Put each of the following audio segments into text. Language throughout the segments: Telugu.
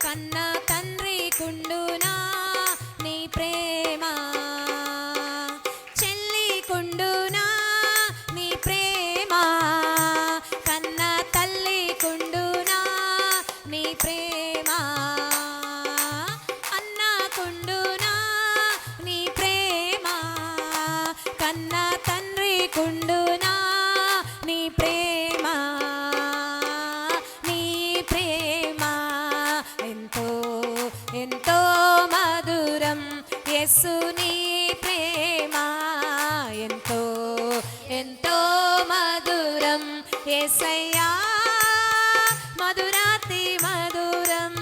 కన్న తండ్రి కుండునా నీ ప్రేమ, చెల్లి కుండునా నీ ప్రేమ, కన్న తల్లి కుండునా నీ ప్రేమ, అన్న కుండునా నీ ప్రేమ, కన్న తండ్రి కుండునా నీ ప్రేమ, నీ ప్రేమ ఎంతో ఎంతో మధురం, యేసు నీ ప్రేమ ఎంతో ఎంతో మధురం, యేసయ్యా మధురాతి మధురం,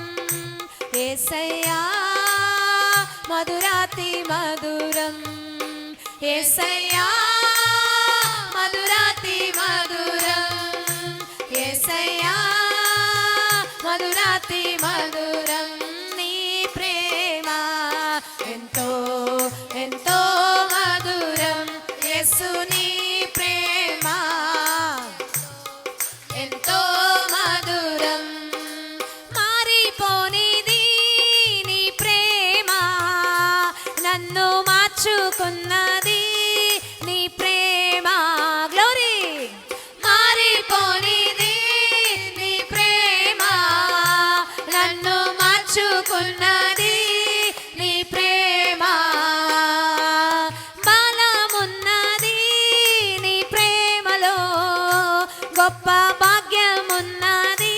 యేసయ్యా మధురాతి మధురం, యేసయ్యా మధురాతి మధురం, యేసయ్యా మధురాతి మధురం, నీ ప్రేమ ఎంతో ఎంతో మధురం, యేసు నీ ప్రేమ ఎంతో మధురం, మారిపోనిది నీ ప్రేమ, నన్ను మార్చుకున్నది నీ ప్రేమ, గ్లోరీ, మారిపోనిది నీ ప్రేమ, నన్ను మార్చుకున్నది నీ ప్రేమ, బలమున్నది నీ ప్రేమలో, గొప్ప భాగ్యమున్నది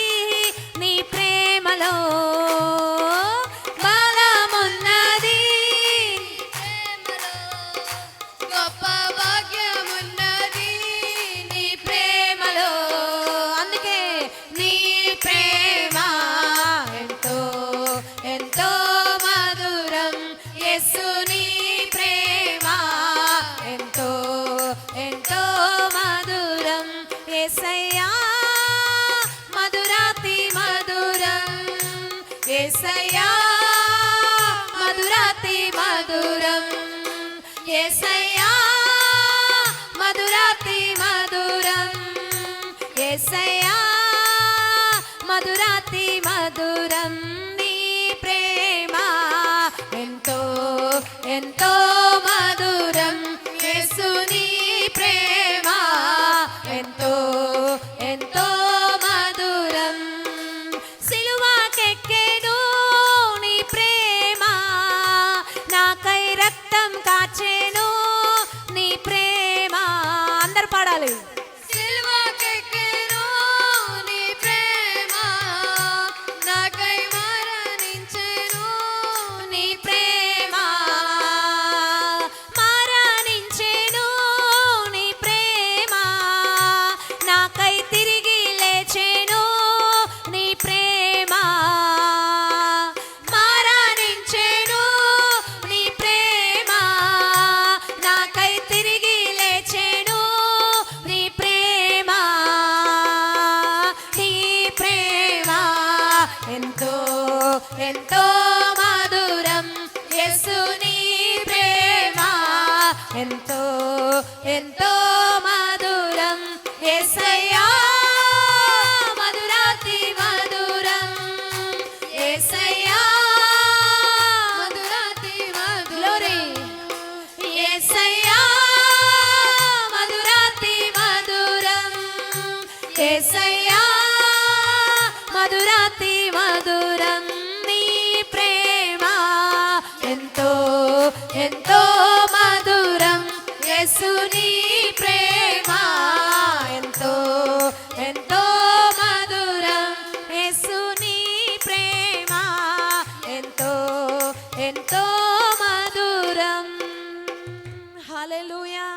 నీ ప్రేమలో, బలమున్నది గొప్ప భాగ్యమున్నది నీ ప్రేమలో, అందుకే నీ ప్రేమ ఎంతో ఎంతో మధురం, యేసు నీ ప్రేమ ఎంతో ఎంతో మధురం, యేసయ్యా మధురాతి మధురం, యేసయ్యా మధురాతి మధురం, యేసయ్యా మధురాతి మధురం, యేసయ్యా మధురాతి మధురం, నీ ప్రేమ ఎంతో ఎంతో మధురం, యేసు నీ ప్రేమ ఎంతో ఎంతో మధురం, సిలువకెక్కెను నీ ప్రేమ, నాకై రక్తం కాచెను నీ ప్రేమ, అందరు పాడాలి, సిలువకెక్కెను నీ ప్రేమ, నాకై మరణించెను నీ ప్రేమ, మరణించెను నీ ప్రేమ, నాకై తిరిగి లేచెను నీ ప్రేమ, మరణించెను నీ ప్రేమ, నాకై తిరిగి లేచెను నీ ప్రేమ, నీ ప్రేమ ఎంతో ఎంతో మధురం, యేసు నీ ప్రేమ ఎంతో ఎంతో మధురం, యేసయ్యా మధురాతి మధురం, యేసయ్యా మధురాతి మధురం, యేసయ్యా మధురాతి మధురం, యేసయ్యా మధురాతి మధురం, నీ ప్రేమ ఎంతో ఎంతో మధురం, యేసు నీ ప్రేమ ఎంతో ఎంతో మధురం, యేసు నీ ప్రేమ ఎంతో ఎంతో మధురం, హల్లెలూయా.